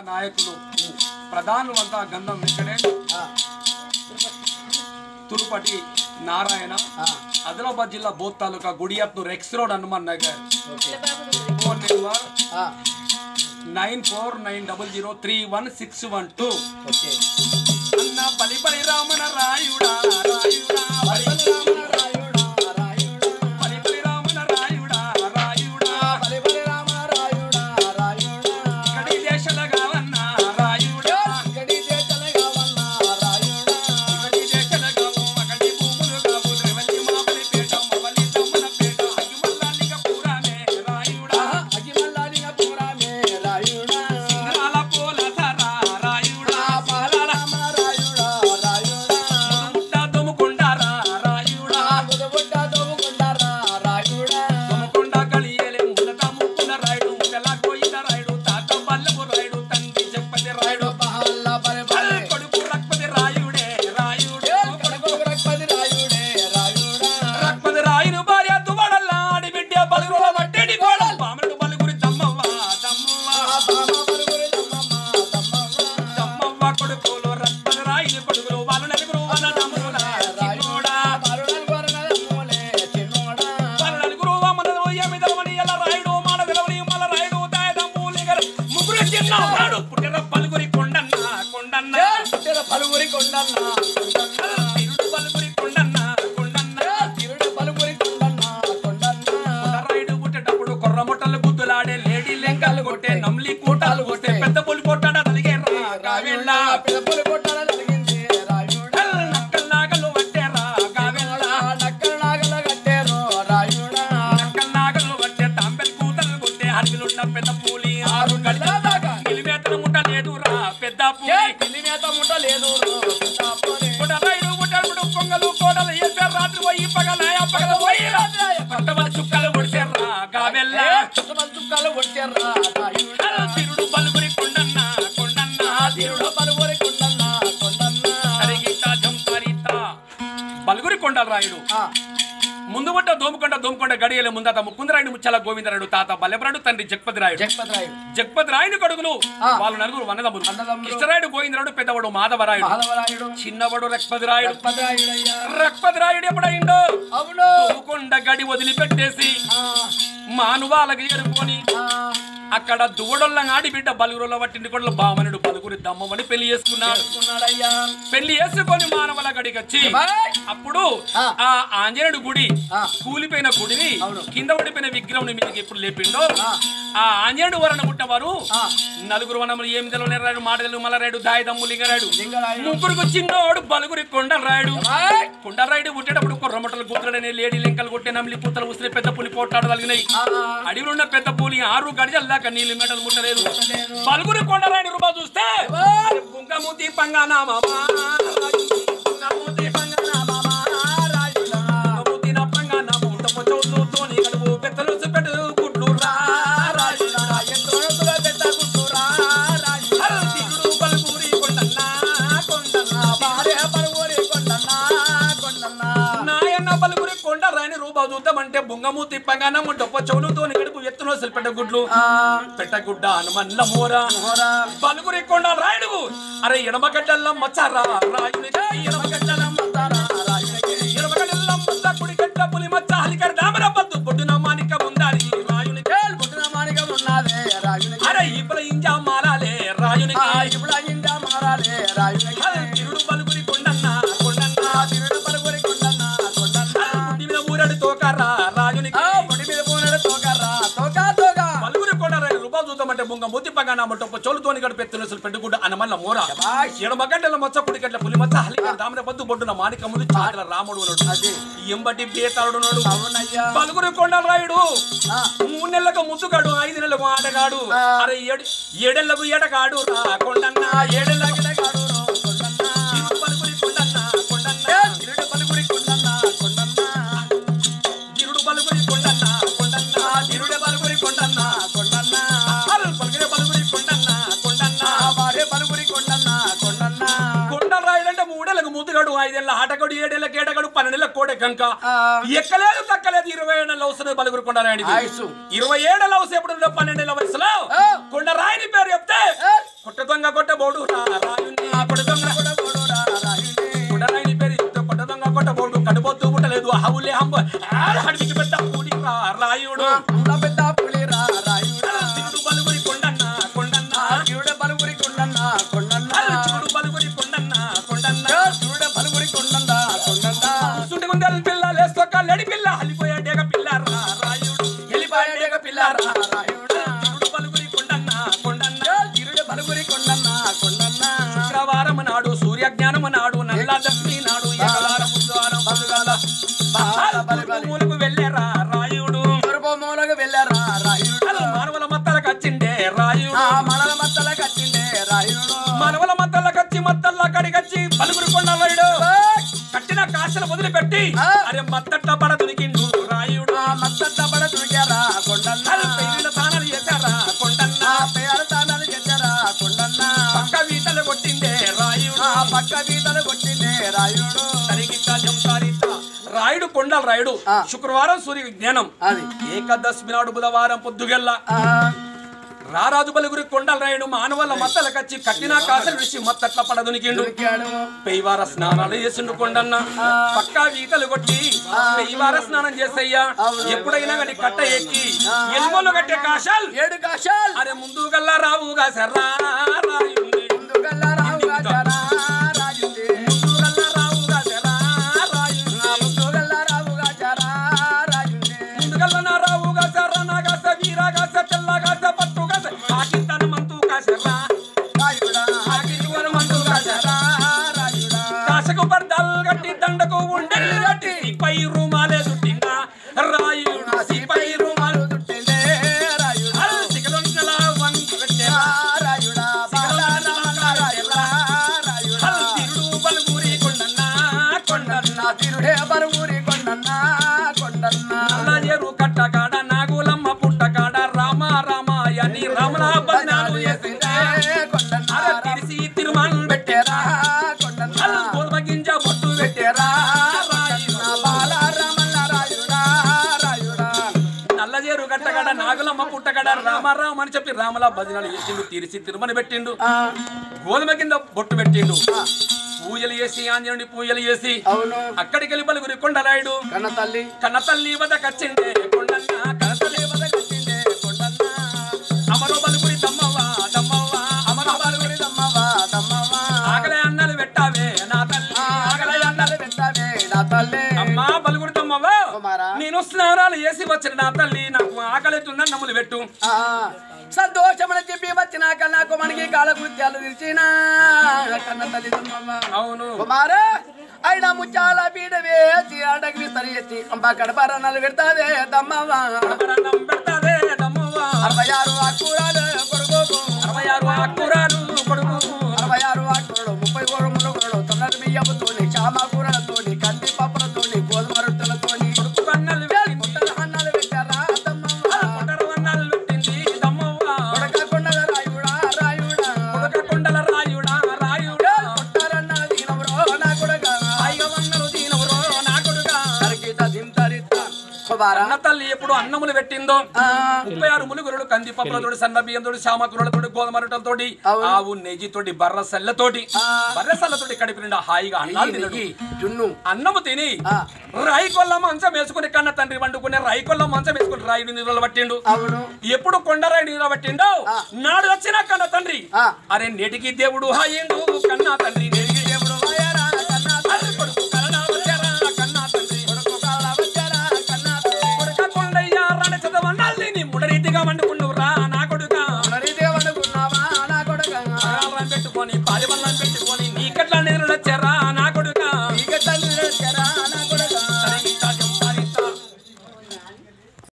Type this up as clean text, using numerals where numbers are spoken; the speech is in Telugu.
నాయకులు ప్రధానులు అంతా గంధం వెంకటేష్, తిరుపతి నారాయణ, ఆదిలాబాద్ జిల్లా Boath taluka Gudihathnoor X road Hanuman Nagar. Phone number 9490031612. అన్న పలి పలి రామన రాయుడా రాయుడా రాయుడు ముందు పట్ట దోమకొండ గడియల ముందత ముకుందరాయుడు ముచ్చల గోవిందరాయుడు తాత బల్లెపరాయుడు తండ్రి జగపతి రాయుడు కొడుకులు వాళ్ళు నలుగురు వనదములు. కృష్ణరాయుడు గోవిందరాయుడు పెద్దవాడు మాధవరాయుడు, చిన్నవాడు రక్పతి రాయుడు ఎప్పుడైండో దోమకొండ గడి వదిలిపెట్టేసి మానువాలకి చేరుకొని అక్కడ దువ్వడొల్ల ఆడి బిడ్డ బలుగురుల వట్టింటి కొడలు బామనుడు పలుగురి దమ్మని పెళ్లి చేసుకున్నాడయ్యా. పెళ్లి చేసుకొని మానవల గడికి వచ్చి అప్పుడు ఆ ఆంజనేయుడు గుడి కూలిపోయిన గుడిని కింద పడిపోయిన విగ్రహం మీదకి ఎప్పుడు లేపిండో ఆ ఆంజనేయుడు వరణ పుట్టవారు నలుగురు వనములు ఏమిదలు నెర్రాడు మాటలు మలరాయుడు దాయదమ్ము లింగరాయుడు ముగ్గురికి చిన్నోడు బలుగురి కొండలరాయుడు పుట్టేటప్పుడు కొర్రమటలు గుద్రడనే లేడీ లెంకలు కొట్టే నమ్లి పూతలు ఉసిరి పెద్ద పులి పోటాడు కలిగినాయి. అడవిలో ఉన్న పెద్ద పులి 6 గడిజల్లాక నీళ్ళు మెటలు ముట్టలేదు. బలుగురి కొండరాయుడు రూపా చూస్తే బుంగమూతి పంగానా మామా చూద్దామంటే బుంగమూతి పంగానం డొప్ప చెవులతో గడుపు ఎత్తులో పెట్టగుడ్లు పెట్టగుడ్డ హనుమన్ల మోరా బలుగురి కొండ రాయుడు అరే ఎడమగడ్డల్లో మచ్చారా రాయునికి ఎడమగడ్డలం కుడి గడ్డ పులి మచ్చ హలికర్ దామర బద్దు బొడ్డున మానిక ఉండాలి రాయునికి బొడ్డున మానిక ఉన్నదే రాయునికి అరే ఇప్పుడు ఇంజా మారాలే రాయునికి తిరుడు బలుగురి కొండన్న తిరుడు బలుగురి కొండన్న గుడి మీద ఊరడు తోకరా రాయునికి గుడి మీద ఊరడు తోకరా బలుగురి కొండ రూపాయలు చూద్దామంటే బొంగ మూతి పగానా మొట్టొప్ప చోలుతోని గడు పెత్తునసులు పెట్టుకుంటూ అన్నమల్ల మోర ఎడమగడ్డల మచ్చ కుడిగడ్డ పులి మచ్చ హలికర్ దామర బద్దు బొడ్డున మానిక ముందు చాకల రాముడు ఉన్నాడు ఎంబటి బేతాడు బలుగురి కొండలరాయుడు 3 నెలలకు ముసుగాడు 5 నెలలకు ఆటగాడు అరే 7 నెలలకు ఎడగాడు రా కొండన్న 7 నెలలకు ఎడగాడు బలుగురి కొండన్న గిరుడు బలుగురి కొండన్న గిరుడు బలుగురి కొండన్న గిరుడు బలుగురి కొండన్న బలుగురి బలుగురి కొండన్న భార్య బలుగురి కొండన్న కొండలరాయుడు అంటే 3 నెలలకు ముద్దుగాడు 5 నెలల ఆటగాడు 7 నెలలకు ఏడగాడు 12 నెలల కోట కంక ఎక్కలేదు తక్కలేదు 20 ఏళ్ల అవసరం బలుగురు కొండరాయుడు 27 అవసరం ఎప్పుడు 12 ఏళ్ల వయసులో కొండరాయుని పేరు చెప్తే దొంగ కొట్టబోడు రాయుని కొట్ట దొంగ కొట్టబోడు రాయుని కొట్టరాయిని పేరు కొట్ట దొంగ కొట్టబోడు కడుబోతూ పుట్టలేదు హవులే హంబ అడిగి పెద్ద పులి రాయుడు పెద్ద పులి రాయుడు తిరుడు బలుగురి కొండన్న కొండన్న తిరుడు బలుగురి కొండన్న కొండన్న తిరుడు బలుగురి కొండన్న కొండన్న తిరుడు బలుగురి కొండన్న కొండన్న సుటిగుందల పిల్ల లేస్తొక్క లడి పిల్ల హలిపోయే డేగ పిల్ల రాయుడు హలిపోయే డేగ పిల్ల రాయుడు తిరుడు బలుగురి కొండన్న కొండన్న తిరుడు బలుగురి కొండన్న కొండన్న శుక్రవారం నాడు సూర్య జ్ఞానం నాడు నల్ల దక్షిణ నాడు ఏకవారం బుధవారం బలుగాల మూలకు వెళ్ళారా రాయుడు మూలకు వెళ్ళారా రాయుడు మానవుల మత్తలకు వచ్చిండే రాయుడు మనల మత్తలకు వచ్చిండే రాయుడు మనవల మత్తలకు వచ్చి మత్తల్లా కడిగచ్చి పలుగురు కొండరాయుడు కట్టిన కాశలు వదిలిపెట్టి అరే మత్తట్ల పడ దొరికిండు రాయుడు మత్తట్ల పడ దొరికారా కొండన్న పేరుల తానాలు చేశారా కొండన్న పేరు తానాలు చేశారా కొండన్న పక్క వీతలు కొట్టిండే రాయుడు పక్క వీతలు కొట్టిండే రాయుడు సరిగిత్త జంసారిత రాయుడు కొండల రాయుడు శుక్రవారం సూర్య జ్ఞానం ఏకాదశమి నాడు బుధవారం పొద్దుగెల్ల రారాజు బలుగురి కొండల రాయుడు మానవుల మత్తలకచ్చి కట్టిన కాసలు విడిచి మత్తట్ల పడదునికిండు పెయ్యవార స్నానాలు చేసిండు కొండన్న పక్కా వీతలు కొట్టి పెయ్యవార స్నానం చేసయ్యా ఎప్పుడైనా కానీ కట్ట ఎక్కి ఎలుగోలు కట్టే కాశాలు 7 కాశాలు అరే ముందు గల్లా రావుగా సర్రా రాయుండి ముందు గల్లా రావుగా సర్రా దండకు ఉండెలు కట్టి సిపై రూమాలే చుట్టిందా రాయుడు సిపై రూమాలు చుట్టిందే రాయుడు సిగలొంగల వంగి పెట్టేరా రాయుడా రాయుడా తిరుడు బలుగురి కొండన్న కొండన్న తిరుడే బలుగురి కొండన్న కొండన్న నల్లజేరు కట్టకాడ నాగులమ్మ పుట్టకాడ రామ రామాయని రామలా బదనాలు చేసిందే కొండన్న తిరిసి తిరుమన్ పెట్టేరా కొండన్న గోల్మ గింజ బొట్టు పెట్టేరా నల్లజేరు గట్టగడ నాగులమ్మ పుట్టగడ రామారామ అని చెప్పి రామలా భజనలు చేసిండు తీరిసి తిరుమని పెట్టిండు గోధుమ కింద బొట్టు పెట్టిండు పూజలు చేసి ఆంజనేయుడి పూజలు చేసి అక్కడికి వెళ్ళి బలుగురి కొండరాయుడు కన్న తల్లి వద కచ్చిండే కొండన్న కన్న తల్లి వద కచ్చిండే కొండన్న అమరో బలుగురి దమ్మవ్వ దమ్మవ్వ అమరో బలుగురి దమ్మవ్వ దమ్మవ్వ ఆకలే అన్నలు పెట్టావే నా తల్లి ఆకలే అన్నలు పెట్టావే నా తల్లి అమ్మా బలుగురి దమ్మవ్వ నేను స్నానాలు చేసి వచ్చిన నా తల్లి నాకు ఆకలితుందని నమ్ములు పెట్టు సంతోషమని చెప్పి వచ్చినాక నాకు మనకి కాలకృత్యాలు తెలిసిన కన్న తల్లి అవును కుమారా అయిన ముచ్చాల పీడ వేసి అడగి విస్తరి చేసి అంబా కడపరన్నలు పెడతాదే దమ్మవ్వ పెడతాదే దమ్మవ్వ 66 ఆకురాలు కొడుకు 66 ఆకురాలు కొడుకు 66 ఆకురాలు 30 ముళ్ళగురలు తొన్నర బియ్యముతోని చామ కూరలతోని కంది పప్పులతోని గోధుమ రొట్టెలతోని కొడుకు కన్నలు వేసి ముట్టల అన్నాలు పెట్టారా దమ్మవ్వ ముట్టర అన్నాలు పెట్టింది దమ్మవ్వ కొడక కొండల రాయుడా రాయుడా కొడక కొండల రాయుడా రాయుడా ముట్టరన్న దీనవరో నా కొడక అయ్యవన్నరు దీనవరో నా కొడక సరికిత దింతరిత అన్న తల్లి ఎప్పుడు అన్నములు పెట్టిందో 36 ములుగురులు కంది పప్పులతోటి సన్న బియ్యంతోటి శామకూరలతోటి గోధుమ రొట్టెలతోటి ఆవు నెయ్యితోటి బర్ర సల్లతోటి కడుపు నిండా హాయిగా అన్నాలు తినడు అన్నము తిని రాయికొల్ల మంచం వేసుకుని కన్న తండ్రి వండుకునే రాయికొల్ల మంచం వేసుకుని రాయుడు నీళ్ళు పట్టిండు ఎప్పుడు కొండరాయుడు నీళ్ళు పట్టిండో నాడు వచ్చిన కన్న తండ్రి అరే నేటికి దేవుడు హాయిండు కన్నా తండ్రి నేటికి దేవుడు హాయారా కన్నా తండ్రి కొడుకు కలడా వచ్చారా కన్నా తండ్రి కొడుకు కలడా వచ్చారా కన్నా తండ్రి కొడుక కొండయ్య రాణ చదవన్నాల్ని ముడరీతిగా వండుకున్నావు రా